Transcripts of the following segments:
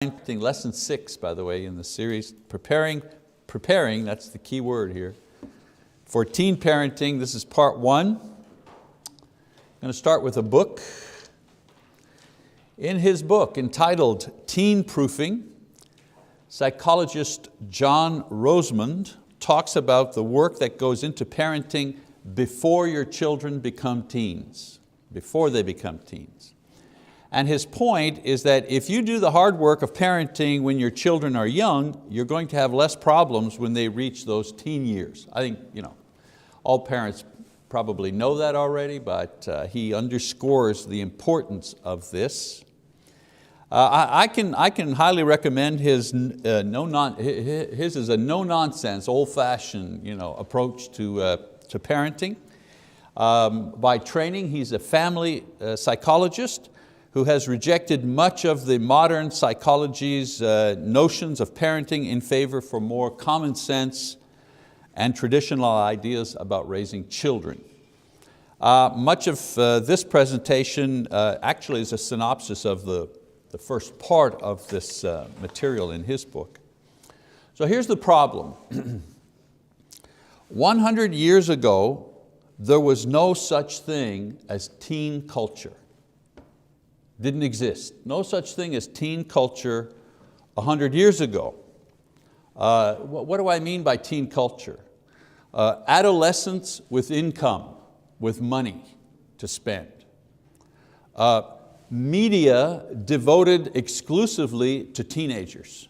Lesson 6, by the way, in the series, preparing, that's the key word here, for teen parenting. This is part 1. I'm going to start with a book. In his book entitled Teen Proofing, psychologist John Rosemond talks about the work that goes into parenting before your children become teens, before they become teens. And his point is that if you do the hard work of parenting when your children are young, you're going to have less problems when they reach those teen years. I think all parents probably know that already, but he underscores the importance of this. I can highly recommend his his is a no-nonsense, old-fashioned approach to parenting. By training, he's a family psychologist who has rejected much of the modern psychology's notions of parenting in favor for more common sense and traditional ideas about raising children. Much of this presentation actually is a synopsis of the first part of this material in his book. So here's the problem. 100 years ago, there was no such thing as teen culture. Didn't exist. No such thing as teen culture 100 years ago. What do I mean by teen culture? Adolescents with income, with money to spend. Media devoted exclusively to teenagers.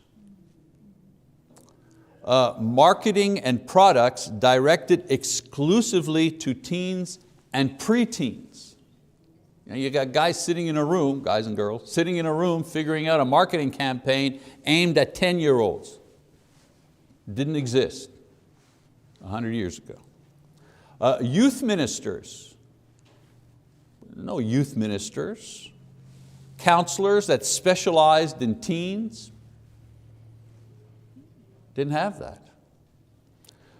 Marketing and products directed exclusively to teens and preteens. You got guys sitting in a room, guys and girls, sitting in a room figuring out a marketing campaign aimed at 10-year-olds. Didn't exist 100 years ago. Youth ministers, no youth ministers. Counselors that specialized in teens, didn't have that.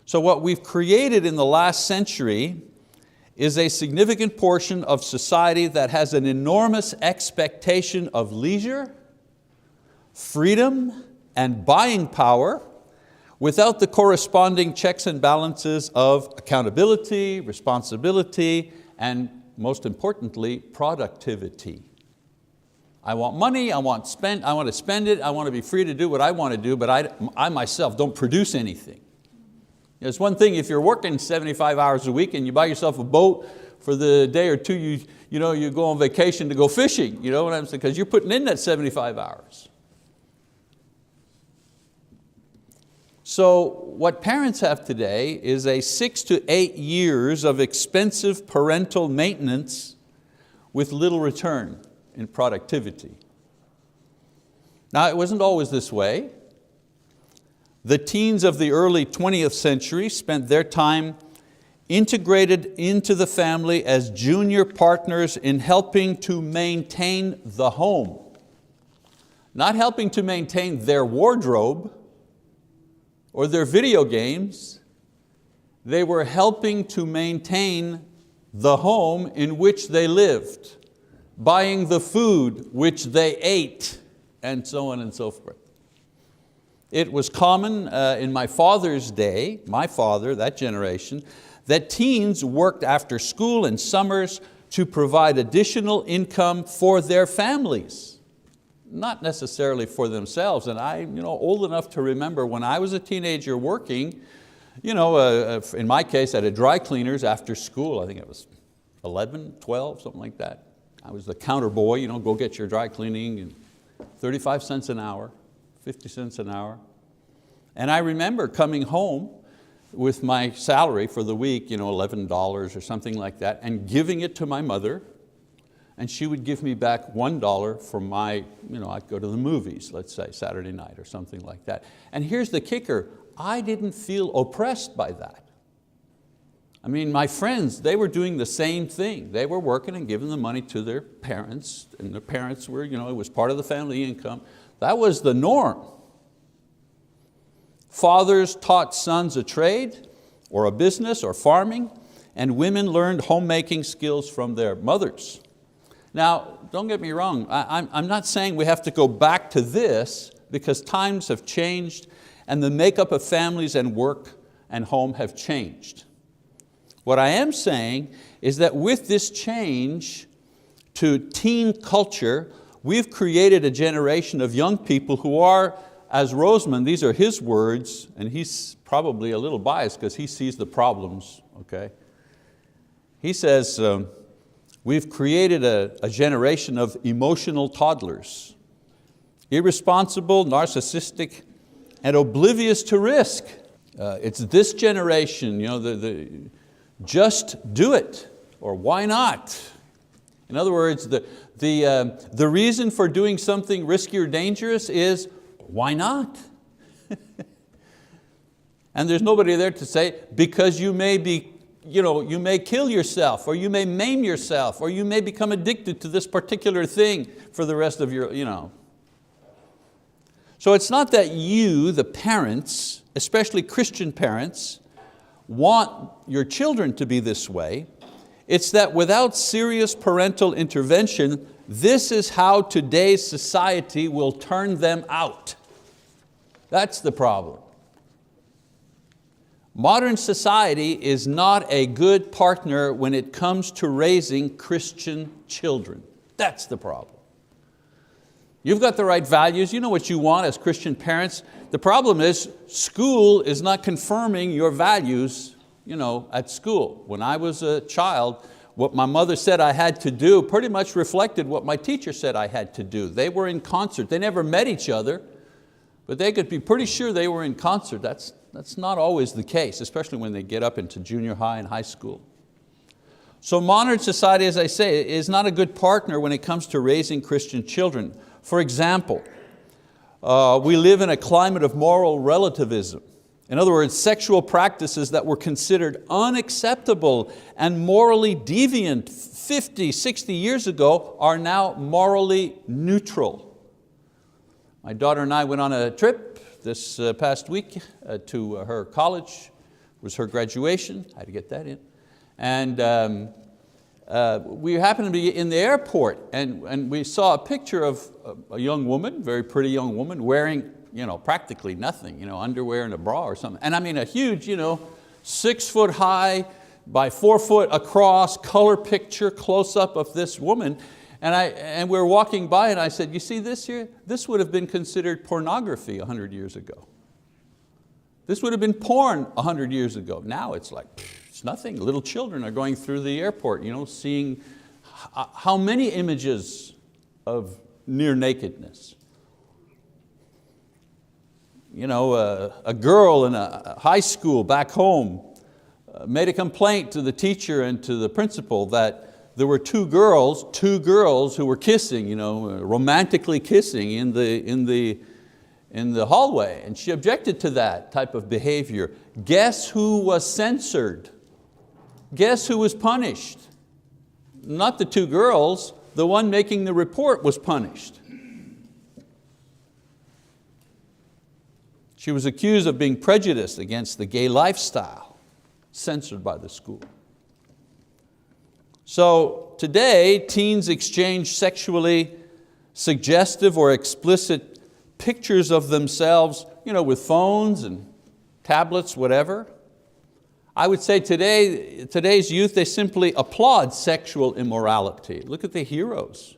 So what we've created in the last century is a significant portion of society that has an enormous expectation of leisure, freedom, and buying power without the corresponding checks and balances of accountability, responsibility, and most importantly, productivity. I want money, I want to spend it, I want to be free to do what I want to do, but I myself don't produce anything. It's one thing if you're working 75 hours a week and you buy yourself a boat for the day or two you go on vacation to go fishing, you know what I'm saying? Because you're putting in that 75 hours. So what parents have today is a 6 to 8 years of expensive parental maintenance with little return in productivity. Now, it wasn't always this way. The teens of the early 20th century spent their time integrated into the family as junior partners in helping to maintain the home. Not helping to maintain their wardrobe or their video games. They were helping to maintain the home in which they lived, buying the food which they ate, and so on and so forth. It was common in my father's day, my father, that generation, that teens worked after school and summers to provide additional income for their families, not necessarily for themselves. And I'm old enough to remember when I was a teenager working, in my case at a dry cleaners after school, I think it was 11, 12, something like that. I was the counter boy, go get your dry cleaning, and 35 cents an hour. 50 cents an hour. And I remember coming home with my salary for the week, $11 or something like that, and giving it to my mother, and she would give me back $1 for my, I'd go to the movies, let's say Saturday night or something like that. And here's the kicker, I didn't feel oppressed by that. I mean, my friends, they were doing the same thing. They were working and giving the money to their parents, and their parents were, it was part of the family income. That was the norm. Fathers taught sons a trade or a business or farming, and women learned homemaking skills from their mothers. Now, don't get me wrong, I'm not saying we have to go back to this, because times have changed and the makeup of families and work and home have changed. What I am saying is that with this change to teen culture, we've created a generation of young people who are, as Roseman, these are his words, and he's probably a little biased because he sees the problems, okay? He says, we've created a generation of emotional toddlers, irresponsible, narcissistic, and oblivious to risk. It's this generation, just do it, or why not? In other words, the reason for doing something risky or dangerous is, why not? And there's nobody there to say, because you may kill yourself, or you may maim yourself, or you may become addicted to this particular thing for the rest of your, So it's not that you, the parents, especially Christian parents, want your children to be this way. It's that without serious parental intervention, this is how today's society will turn them out. That's the problem. Modern society is not a good partner when it comes to raising Christian children. That's the problem. You've got the right values, you know what you want as Christian parents. The problem is school is not confirming your values at school. When I was a child, what my mother said I had to do pretty much reflected what my teacher said I had to do. They were in concert. They never met each other, but they could be pretty sure they were in concert. That's not always the case, especially when they get up into junior high and high school. So modern society, as I say, is not a good partner when it comes to raising Christian children. For example, we live in a climate of moral relativism. In other words, sexual practices that were considered unacceptable and morally deviant 50, 60 years ago are now morally neutral. My daughter and I went on a trip this past week to her college. It was her graduation, I had to get that in. And we happened to be in the airport, and we saw a picture of a young woman, very pretty young woman, wearing practically nothing, underwear and a bra or something. And I mean a huge 6 foot high by 4 foot across color picture close up of this woman. And we were walking by and I said, you see this here? This would have been considered pornography 100 years ago. This would have been porn 100 years ago. Now it's like, it's nothing. Little children are going through the airport, seeing how many images of near nakedness. A girl in a high school back home made a complaint to the teacher and to the principal that there were two girls who were kissing, romantically kissing in the hallway, and she objected to that type of behavior. Guess who was censored? Guess who was punished? Not the two girls, the one making the report was punished. She was accused of being prejudiced against the gay lifestyle, censored by the school. So today, teens exchange sexually suggestive or explicit pictures of themselves with phones and tablets, whatever. I would say today's youth, they simply applaud sexual immorality. Look at the heroes.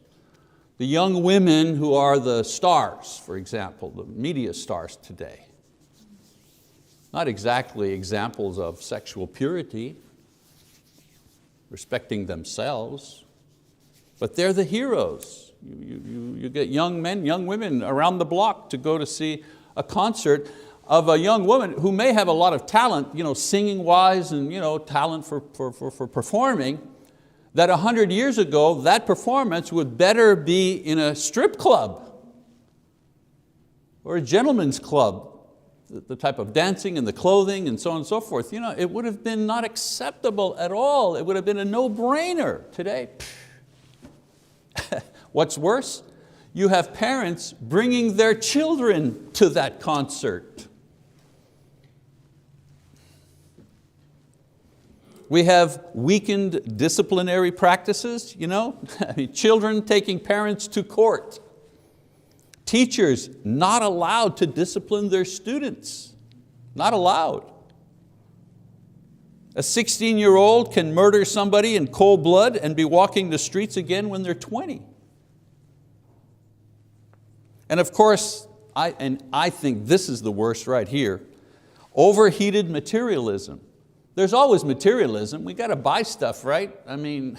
The young women who are the stars, for example, the media stars today. Not exactly examples of sexual purity, respecting themselves, but they're the heroes. You get young men, young women around the block to go to see a concert of a young woman who may have a lot of talent, singing wise and talent for performing, that 100 years ago that performance would better be in a strip club or a gentleman's club. The type of dancing and the clothing and so on and so forth, it would have been not acceptable at all. It would have been a no-brainer. Today, what's worse? You have parents bringing their children to that concert. We have weakened disciplinary practices, children taking parents to court. Teachers not allowed to discipline their students, not allowed. A 16-year-old can murder somebody in cold blood and be walking the streets again when they're 20. And of course, I think this is the worst right here, overheated materialism. There's always materialism. We got to buy stuff, right? I mean,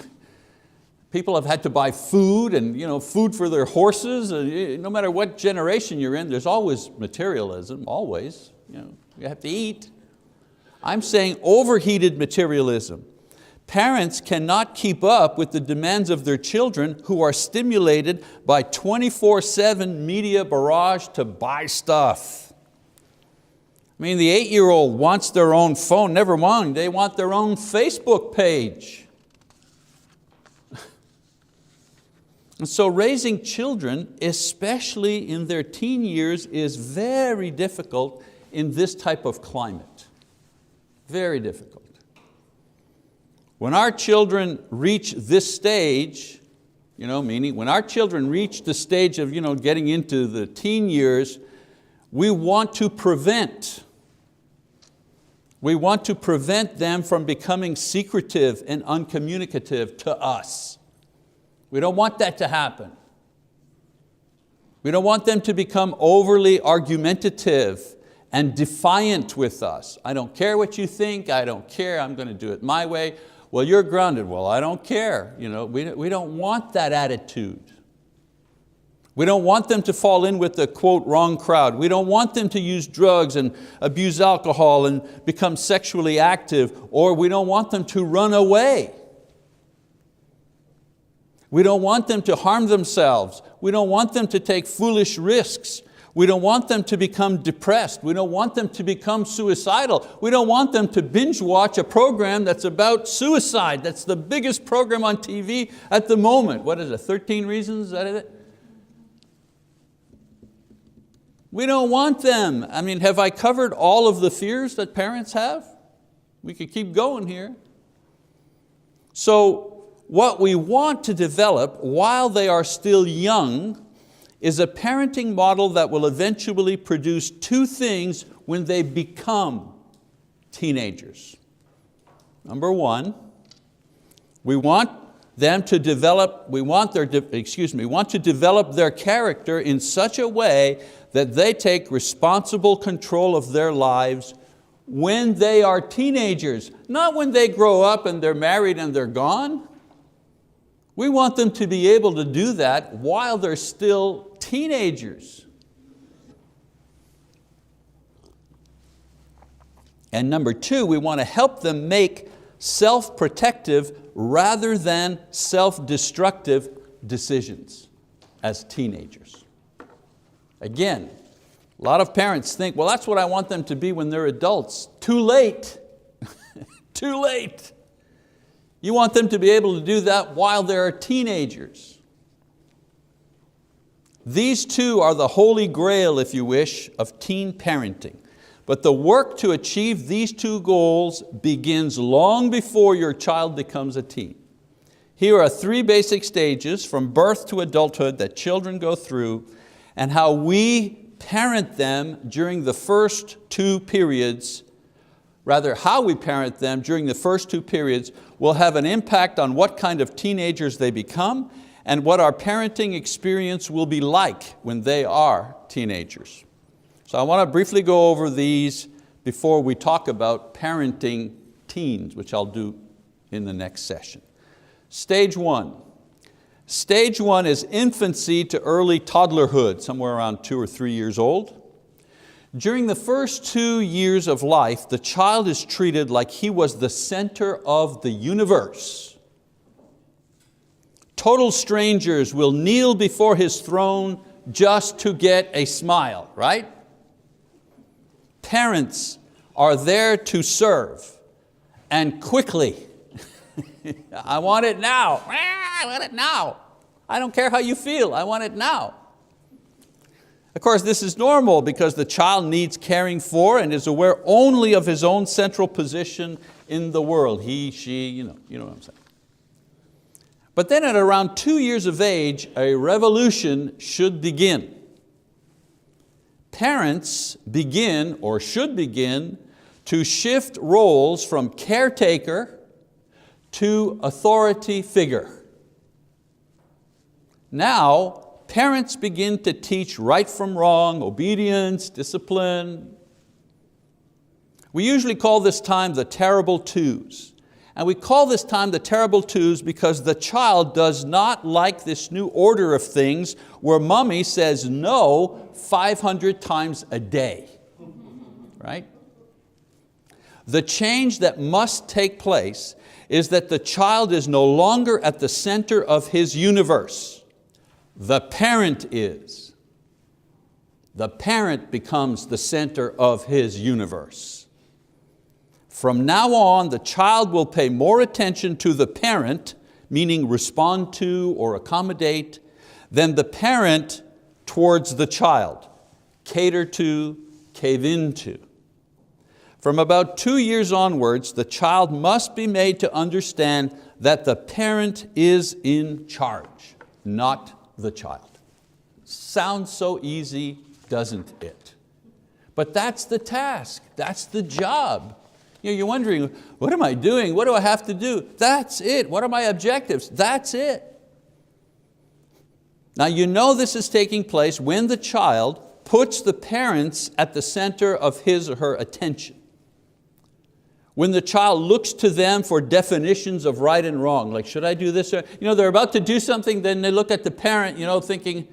people have had to buy food and food for their horses. No matter what generation you're in, there's always materialism, always. You have to eat. I'm saying overheated materialism. Parents cannot keep up with the demands of their children who are stimulated by 24/7 media barrage to buy stuff. I mean, the 8-year-old wants their own phone, never mind, they want their own Facebook page. And so raising children, especially in their teen years, is very difficult in this type of climate. Very difficult. When our children reach this stage, meaning when our children reach the stage of getting into the teen years, we want to prevent them from becoming secretive and uncommunicative to us. We don't want that to happen. We don't want them to become overly argumentative and defiant with us. I don't care what you think, I don't care, I'm going to do it my way. Well, you're grounded. Well, I don't care. We don't want that attitude. We don't want them to fall in with the quote wrong crowd. We don't want them to use drugs and abuse alcohol and become sexually active, or we don't want them to run away. We don't want them to harm themselves. We don't want them to take foolish risks. We don't want them to become depressed. We don't want them to become suicidal. We don't want them to binge watch a program that's about suicide. That's the biggest program on TV at the moment. What is it, 13 Reasons? Is that it? We don't want them. I mean, have I covered all of the fears that parents have? We could keep going here. So what we want to develop while they are still young is a parenting model that will eventually produce two things when they become teenagers. Number one, we want to develop their character in such a way that they take responsible control of their lives when they are teenagers, not when they grow up and they're married and they're gone. We want them to be able to do that while they're still teenagers. And number two, we want to help them make self-protective rather than self-destructive decisions as teenagers. Again, a lot of parents think, well, that's what I want them to be when they're adults. Too late. Too late. You want them to be able to do that while they're teenagers. These two are the holy grail, if you wish, of teen parenting. But the work to achieve these two goals begins long before your child becomes a teen. Here are three basic stages from birth to adulthood that children go through, and how we parent them during the first two periods, how we parent them during the first two periods will have an impact on what kind of teenagers they become and what our parenting experience will be like when they are teenagers. So I want to briefly go over these before we talk about parenting teens, which I'll do in the next session. Stage one. Stage one is infancy to early toddlerhood, somewhere around 2 or 3 years old. During the first 2 years of life, the child is treated like he was the center of the universe. Total strangers will kneel before his throne just to get a smile, right? Parents are there to serve, and quickly. I want it now. I want it now. I don't care how you feel, I want it now. Of course, this is normal because the child needs caring for and is aware only of his own central position in the world. He, she, you know what I'm saying. But then at around 2 years of age, a revolution should begin. Parents begin, or should begin, to shift roles from caretaker to authority figure. Now, parents begin to teach right from wrong, obedience, discipline. We usually call this time the terrible twos. And we call this time the terrible twos because the child does not like this new order of things where mommy says no 500 times a day, right? The change that must take place is that the child is no longer at the center of his universe. The parent is. The parent becomes the center of his universe. From now on, the child will pay more attention to the parent, meaning respond to or accommodate, than the parent towards the child, cater to, cave into. From about 2 years onwards, the child must be made to understand that the parent is in charge, not the child. Sounds so easy, doesn't it? But that's the task, that's the job. You're wondering, what am I doing? What do I have to do? That's it. What are my objectives? That's it. Now you know this is taking place when the child puts the parents at the center of his or her attention. When the child looks to them for definitions of right and wrong, like should I do this? They're about to do something, then they look at the parent thinking,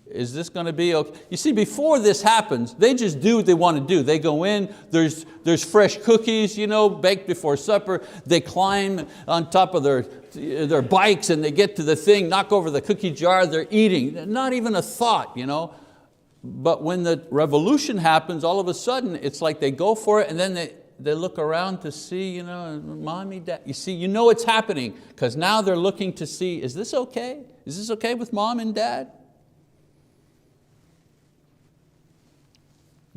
is this going to be okay? You see, before this happens, they just do what they want to do. They go in, there's fresh cookies, baked before supper. They climb on top of their bikes and they get to the thing, knock over the cookie jar, they're eating. Not even a thought. But when the revolution happens, all of a sudden, it's like they go for it and then they look around to see, mommy, dad. You see, it's happening because now they're looking to see, is this okay? Is this okay with mom and dad?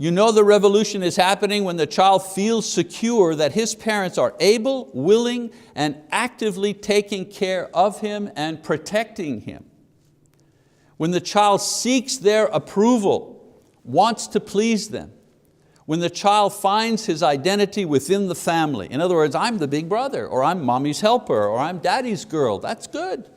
The revolution is happening when the child feels secure that his parents are able, willing, and actively taking care of him and protecting him. When the child seeks their approval, wants to please them. When the child finds his identity within the family. In other words, I'm the big brother, or I'm mommy's helper, or I'm daddy's girl. That's good.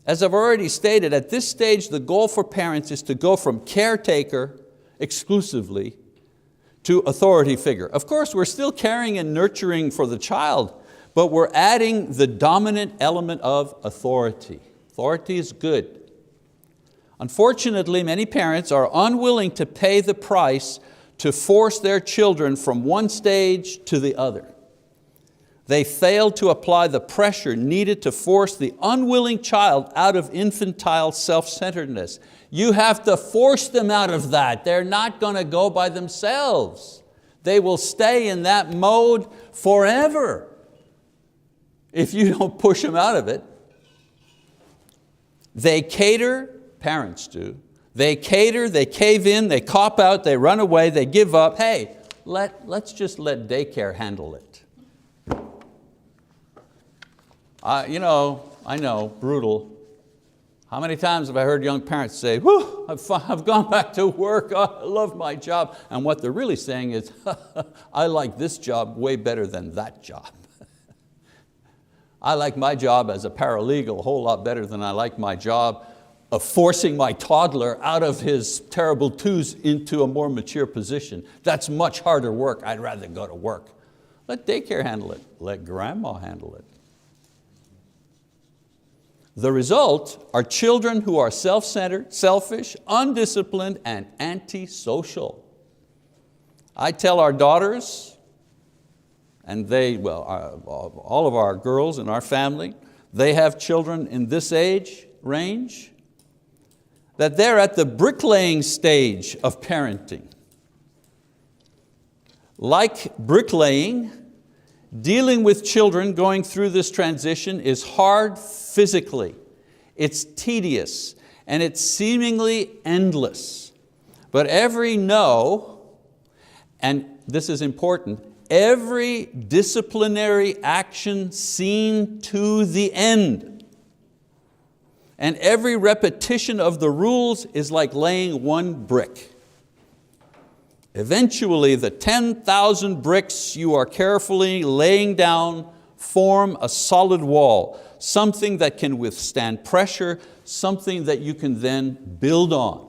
As I've already stated, at this stage the goal for parents is to go from caretaker exclusively to authority figure. Of course, we're still caring and nurturing for the child, but we're adding the dominant element of authority. Authority is good. Unfortunately, many parents are unwilling to pay the price to force their children from one stage to the other. They fail to apply the pressure needed to force the unwilling child out of infantile self-centeredness. You have to force them out of that. They're not going to go by themselves. They will stay in that mode forever if you don't push them out of it. They cater, parents do. They cater, they cave in, they cop out, they run away, they give up. Hey, let's just let daycare handle it. I know, brutal. How many times have I heard young parents say, whew, I've gone back to work, I love my job. And what they're really saying is, I like this job way better than that job. I like my job as a paralegal a whole lot better than I like my job of forcing my toddler out of his terrible twos into a more mature position. That's much harder work, I'd rather go to work. Let daycare handle it, let grandma handle it. The result are children who are self-centered, selfish, undisciplined, and antisocial. I tell our daughters, and all of our girls in our family, they have children in this age range, that they're at the bricklaying stage of parenting. Like bricklaying, dealing with children going through this transition is hard physically, it's tedious, and it's seemingly endless. But every no, and this is important, every disciplinary action seen to the end, and every repetition of the rules is like laying one brick. Eventually, the 10,000 bricks you are carefully laying down form a solid wall, something that can withstand pressure, something that you can then build on.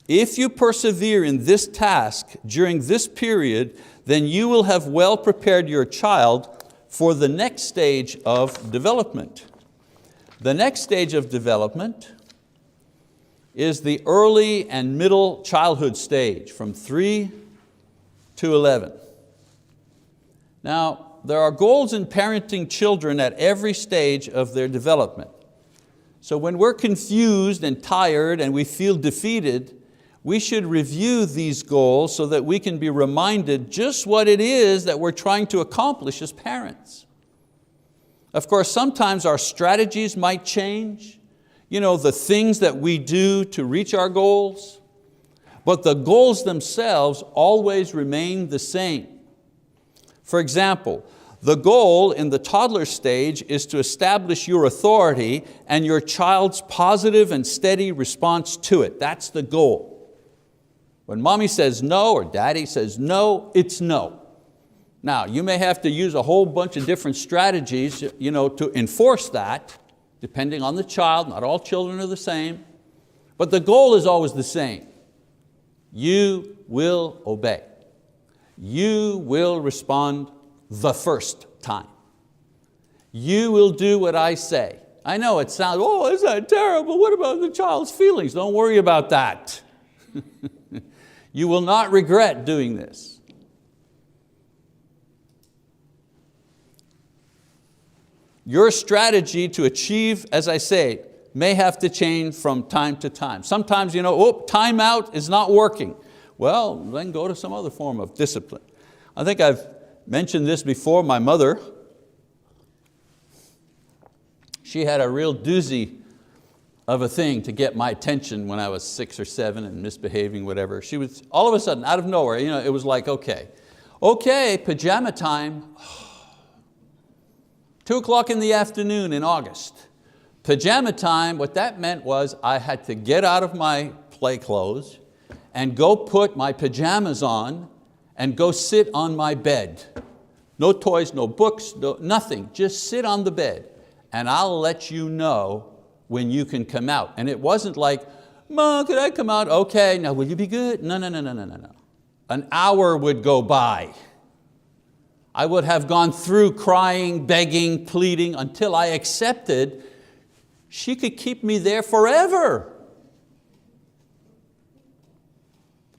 If you persevere in this task during this period, then you will have well prepared your child for the next stage of development. The next stage of development is the early and middle childhood stage, from 3 to 11. Now, there are goals in parenting children at every stage of their development. So when we're confused and tired and we feel defeated, we should review these goals so that we can be reminded just what it is that we're trying to accomplish as parents. Of course, sometimes our strategies might change, the things that we do to reach our goals, but the goals themselves always remain the same. For example, the goal in the toddler stage is to establish your authority and your child's positive and steady response to it. That's the goal. When mommy says no or daddy says no, it's no. Now, you may have to use a whole bunch of different strategies to enforce that, depending on the child. Not all children are the same. But the goal is always the same. You will obey. You will respond the first time. You will do what I say. I know it sounds, oh, is that terrible? What about the child's feelings? Don't worry about that. You will not regret doing this. Your strategy to achieve, as I say, may have to change from time to time. Sometimes, time out is not working. Well, then go to some other form of discipline. I think I've mentioned this before. My mother, she had a real doozy of a thing to get my attention when I was 6 or 7 and misbehaving, whatever. She was, all of a sudden, out of nowhere, it was like, okay, pajama time. 2 o'clock in the afternoon in August. Pajama time, what that meant was I had to get out of my play clothes and go put my pajamas on and go sit on my bed. No toys, no books, nothing, just sit on the bed and I'll let you know when you can come out. And it wasn't like, Mom, could I come out? Okay, now will you be good? No. An hour would go by. I would have gone through crying, begging, pleading until I accepted she could keep me there forever.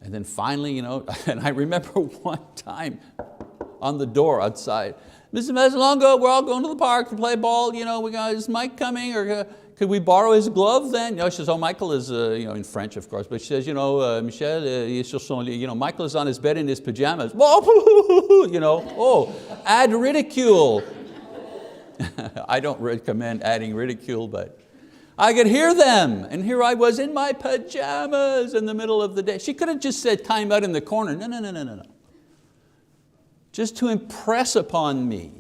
And then finally, and I remember one time on the door outside, Mr. Mesalongo, we're all going to the park to play ball. Is Mike coming? Or could we borrow his glove then? She says, oh, Michael is, in French, of course, but she says, Michel, Michael is on his bed in his pajamas. Add ridicule. I don't recommend adding ridicule, but I could hear them. And here I was in my pajamas in the middle of the day. She could have just said time out in the corner. No. Just to impress upon me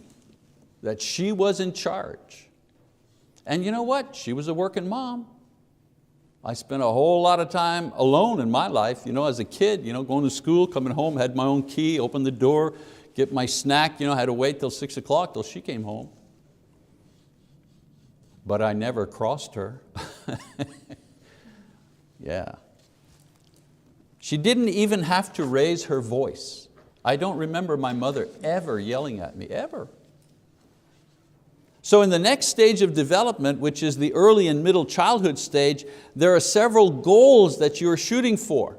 that she was in charge. And you know what? She was a working mom. I spent a whole lot of time alone in my life, as a kid, going to school, coming home, had my own key, opened the door, get my snack, had to wait till 6 o'clock till she came home. But I never crossed her. Yeah. She didn't even have to raise her voice. I don't remember my mother ever yelling at me, ever. So in the next stage of development, which is the early and middle childhood stage, there are several goals that you're shooting for.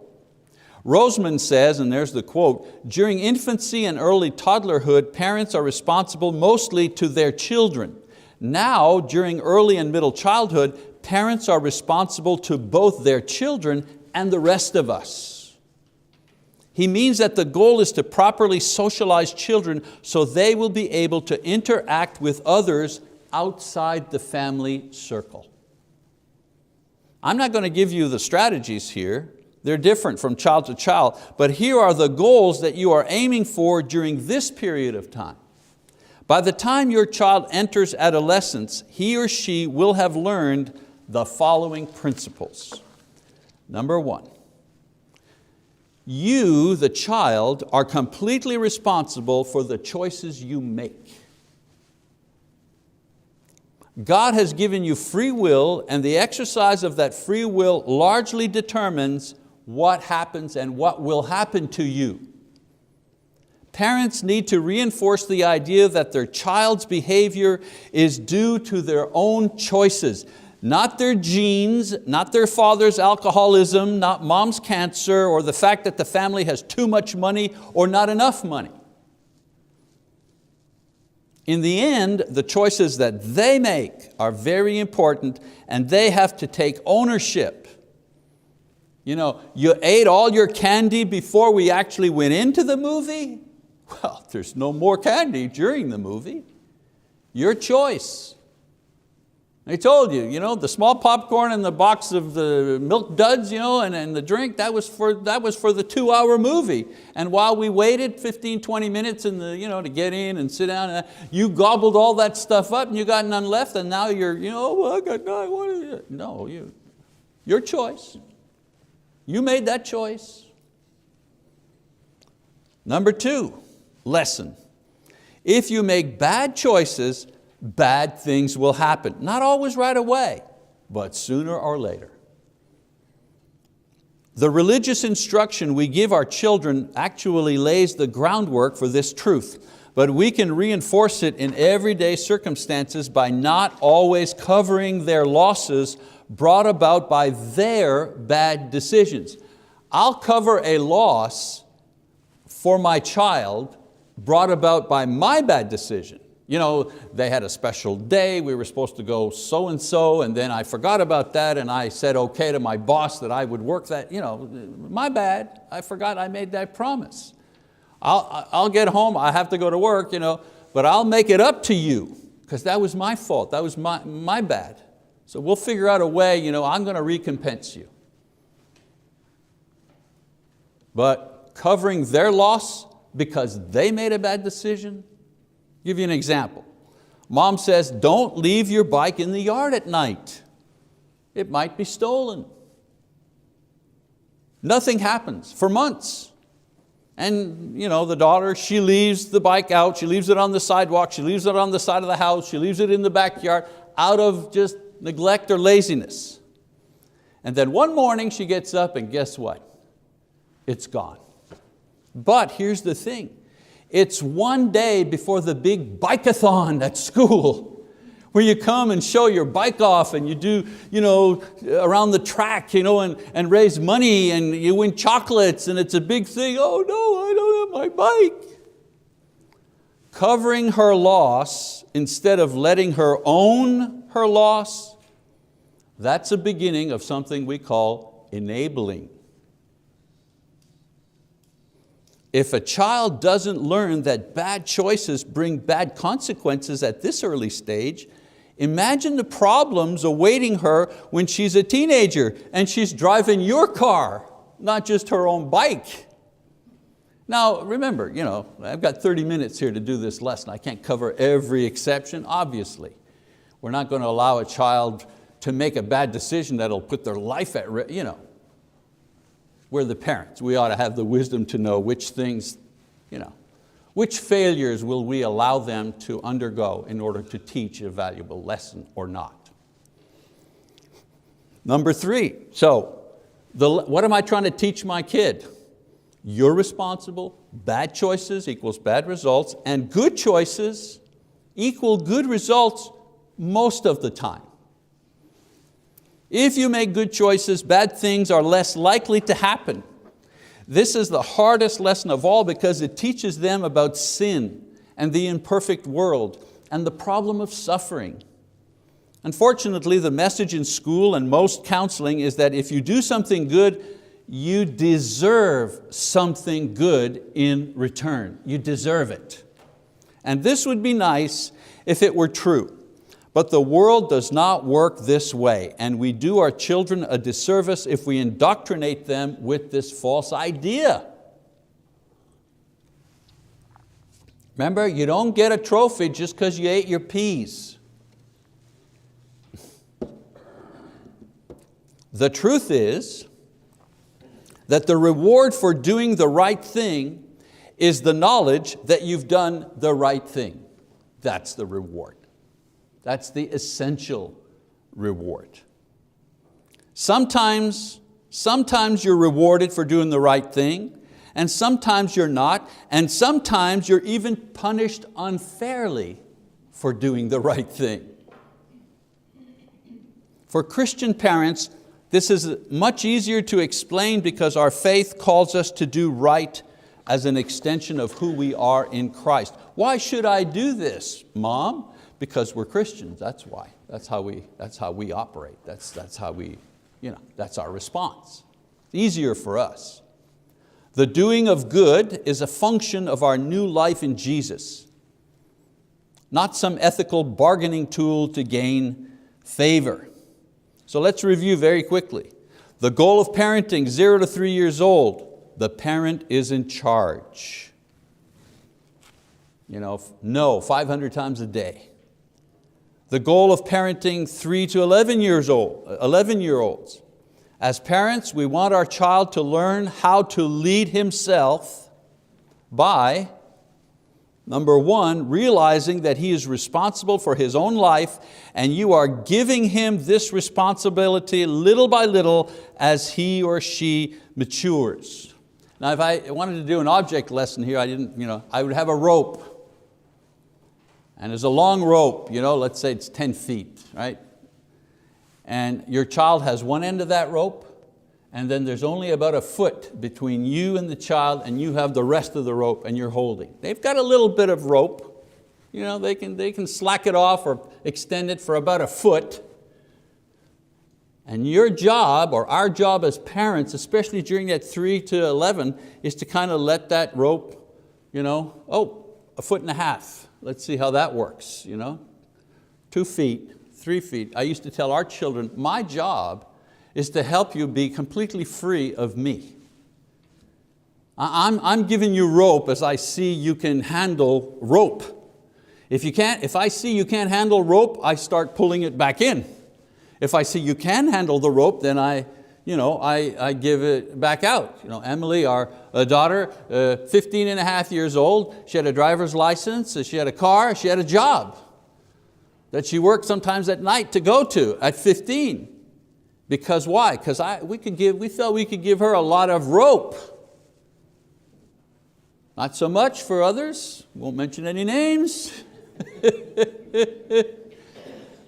Roseman says, and there's the quote, during infancy and early toddlerhood, parents are responsible mostly to their children. Now, during early and middle childhood, parents are responsible to both their children and the rest of us. He means that the goal is to properly socialize children so they will be able to interact with others outside the family circle. I'm not going to give you the strategies here. They're different from child to child, but here are the goals that you are aiming for during this period of time. By the time your child enters adolescence, he or she will have learned the following principles. Number one, you, the child, are completely responsible for the choices you make. God has given you free will, and the exercise of that free will largely determines what happens and what will happen to you. Parents need to reinforce the idea that their child's behavior is due to their own choices, not their genes, not their father's alcoholism, not mom's cancer, or the fact that the family has too much money or not enough money. In the end, the choices that they make are very important, and they have to take ownership. You ate all your candy before we actually went into the movie? Well, there's no more candy during the movie. Your choice. I told you, the small popcorn and the box of the Milk Duds, and the drink, that was for the 2-hour movie. And while we waited 15, 20 minutes to get in and sit down, you gobbled all that stuff up and you got none left, and now you're, I got none. No, your choice. You made that choice. Number two, lesson. If you make bad choices, bad things will happen. Not always right away, but sooner or later. The religious instruction we give our children actually lays the groundwork for this truth, but we can reinforce it in everyday circumstances by not always covering their losses brought about by their bad decisions. I'll cover a loss for my child brought about by my bad decision. They had a special day, we were supposed to go so-and-so, and then I forgot about that, and I said okay to my boss that I would work that, my bad, I forgot I made that promise. I'll get home, I have to go to work, but I'll make it up to you, because that was my fault, that was my bad. So we'll figure out a way, I'm going to recompense you. But covering their loss because they made a bad decision. I'll give you an example. Mom says, don't leave your bike in the yard at night. It might be stolen. Nothing happens for months. And the daughter, she leaves the bike out, she leaves it on the sidewalk, she leaves it on the side of the house, she leaves it in the backyard out of just neglect or laziness. And then one morning she gets up and guess what? It's gone. But here's the thing, it's one day before the big bike-a-thon at school, where you come and show your bike off and you do around the track and raise money and you win chocolates and it's a big thing. Oh no, I don't have my bike. Covering her loss instead of letting her own her loss, that's a beginning of something we call enabling. If a child doesn't learn that bad choices bring bad consequences at this early stage, imagine the problems awaiting her when she's a teenager and she's driving your car, not just her own bike. Now remember, I've got 30 minutes here to do this lesson. I can't cover every exception, obviously. We're not going to allow a child to make a bad decision that'll put their life at risk. We're the parents. We ought to have the wisdom to know which things, which failures will we allow them to undergo in order to teach a valuable lesson or not. Number three, what am I trying to teach my kid? You're responsible, bad choices equals bad results, and good choices equal good results most of the time. If you make good choices, bad things are less likely to happen. This is the hardest lesson of all because it teaches them about sin and the imperfect world and the problem of suffering. Unfortunately, the message in school and most counseling is that if you do something good, you deserve something good in return. You deserve it. And this would be nice if it were true. But the world does not work this way, and we do our children a disservice if we indoctrinate them with this false idea. Remember, you don't get a trophy just because you ate your peas. The truth is that the reward for doing the right thing is the knowledge that you've done the right thing. That's the reward. That's the essential reward. Sometimes you're rewarded for doing the right thing, and sometimes you're not, and sometimes you're even punished unfairly for doing the right thing. For Christian parents, this is much easier to explain because our faith calls us to do right as an extension of who we are in Christ. Why should I do this, Mom? Because we're Christians, that's why. That's how we operate. That's how we, that's our response. It's easier for us. The doing of good is a function of our new life in Jesus, not some ethical bargaining tool to gain favor. So let's review very quickly. The goal of parenting, 0 to 3 years old, the parent is in charge. No, 500 times a day. The goal of parenting 3 to 11-year-olds. As parents, we want our child to learn how to lead himself by, number 1, realizing that he is responsible for his own life, and you are giving him this responsibility little by little as he or she matures. Now, if I wanted to do an object lesson here, I would have a rope. And there's a long rope, let's say it's 10 feet, right? And your child has one end of that rope, and then there's only about a foot between you and the child, and you have the rest of the rope and you're holding. They've got a little bit of rope. They can slack it off or extend it for about a foot. And your job, or our job as parents, especially during that 3 to 11, is to kind of let that rope, a foot and a half. Let's see how that works, 2 feet, 3 feet. I used to tell our children, my job is to help you be completely free of me. I'm giving you rope as I see you can handle rope. If I see you can't handle rope, I start pulling it back in. If I see you can handle the rope, then I give it back out. Emily, our daughter, 15 and a half years old, she had a driver's license, she had a car, she had a job that she worked sometimes at night to go to at 15. Because why? Because we felt we could give her a lot of rope. Not so much for others, won't mention any names.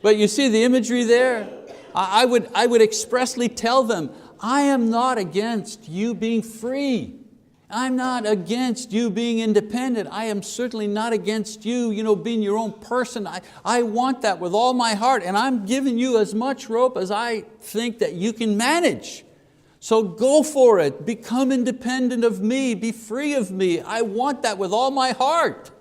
But you see the imagery there? I would expressly tell them, I am not against you being free. I'm not against you being independent. I am certainly not against you, being your own person. I want that with all my heart, and I'm giving you as much rope as I think that you can manage. So go for it, become independent of me, be free of me. I want that with all my heart.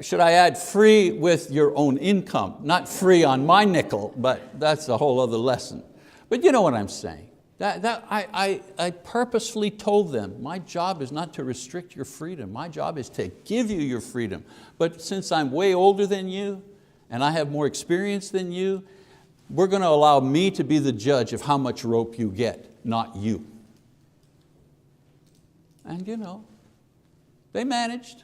Should I add free with your own income? Not free on my nickel, but that's a whole other lesson. But you know what I'm saying. I purposefully told them, my job is not to restrict your freedom. My job is to give you your freedom. But since I'm way older than you, and I have more experience than you, we're going to allow me to be the judge of how much rope you get, not you. And they managed.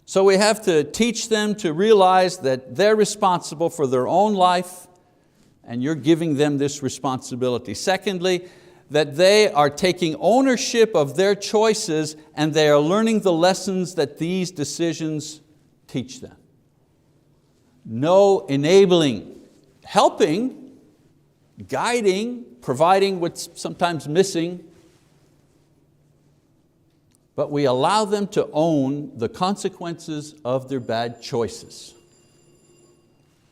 So we have to teach them to realize that they're responsible for their own life, and you're giving them this responsibility. Secondly, that they are taking ownership of their choices and they are learning the lessons that these decisions teach them. No enabling, helping, guiding, providing what's sometimes missing, but we allow them to own the consequences of their bad choices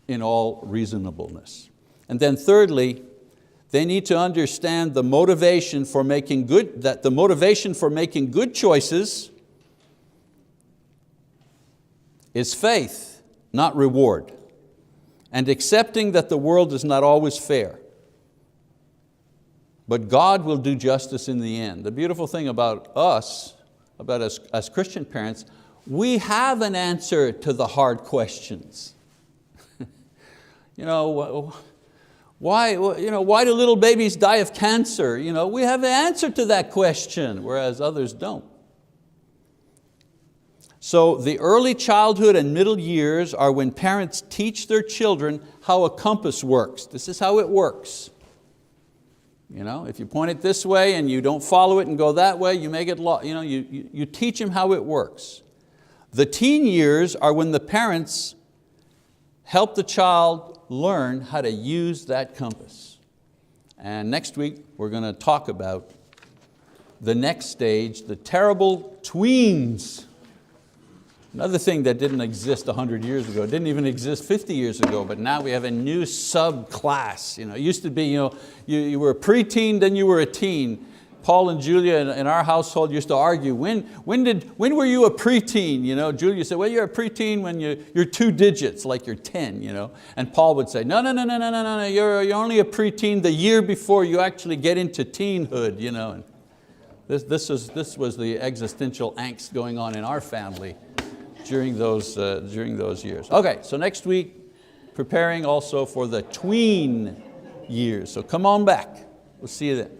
in all reasonableness. And then thirdly, They need to understand the motivation for making good choices is faith, not reward, and accepting that the world is not always fair. But God will do justice in the end. The beautiful thing about us as Christian parents, we have an answer to the hard questions. Why do little babies die of cancer? We have the answer to that question, whereas others don't. So the early childhood and middle years are when parents teach their children how a compass works. This is how it works. If you point it this way and you don't follow it and go that way, you may get lost. You teach them how it works. The teen years are when the parents help the child learn how to use that compass. And next week we're going to talk about the next stage, the terrible tweens. Another thing that didn't exist 100 years ago, didn't even exist 50 years ago, but now we have a new subclass. It used to be, you were a preteen, then you were a teen. Paul and Julia in our household used to argue, when were you a preteen? Julia said, well, you're a preteen when you're 2 digits, like you're 10. And Paul would say, no, you're only a preteen the year before you actually get into teenhood. And this was the existential angst going on in our family during those years. Okay, so next week, preparing also for the tween years. So come on back, we'll see you then.